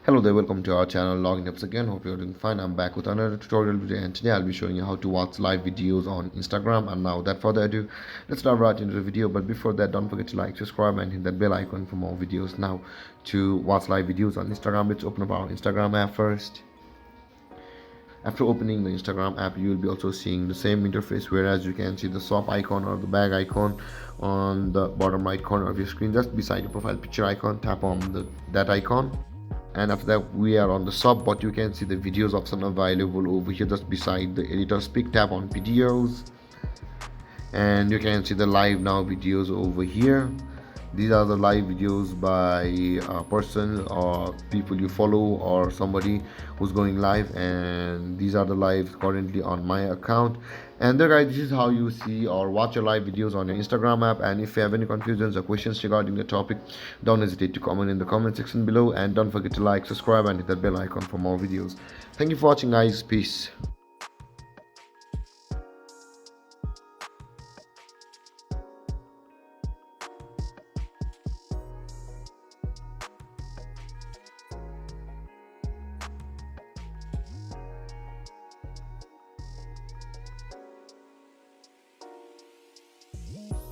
Hello there, welcome to our channel. Logging up again. Hope you're doing fine. I'm back with another tutorial video, and today I'll be showing you how to watch live videos on Instagram. And now, without further ado, let's dive right into the video. But before that, don't forget to like, subscribe, and hit that bell icon for more videos. Now, to watch live videos on Instagram, let's open up our Instagram app first. After opening the Instagram app, you will be also seeing the same interface, whereas you can see the swap icon or the bag icon on the bottom right corner of your screen, just beside your profile picture icon. Tap on that icon, and after that we are on the sub, but you can see the videos option available over here just beside the editor's pick. Tap on videos, and you can see the live now videos over here. These are the live videos by a person or people you follow or somebody who's going live, and these are the lives currently on my account. And there guys, this is how you see or watch your live videos on your Instagram app. And if you have any confusions or questions regarding the topic, don't hesitate to comment in the comment section below, and don't forget to like, subscribe, and hit that bell icon for more videos. Thank you for watching guys. Peace.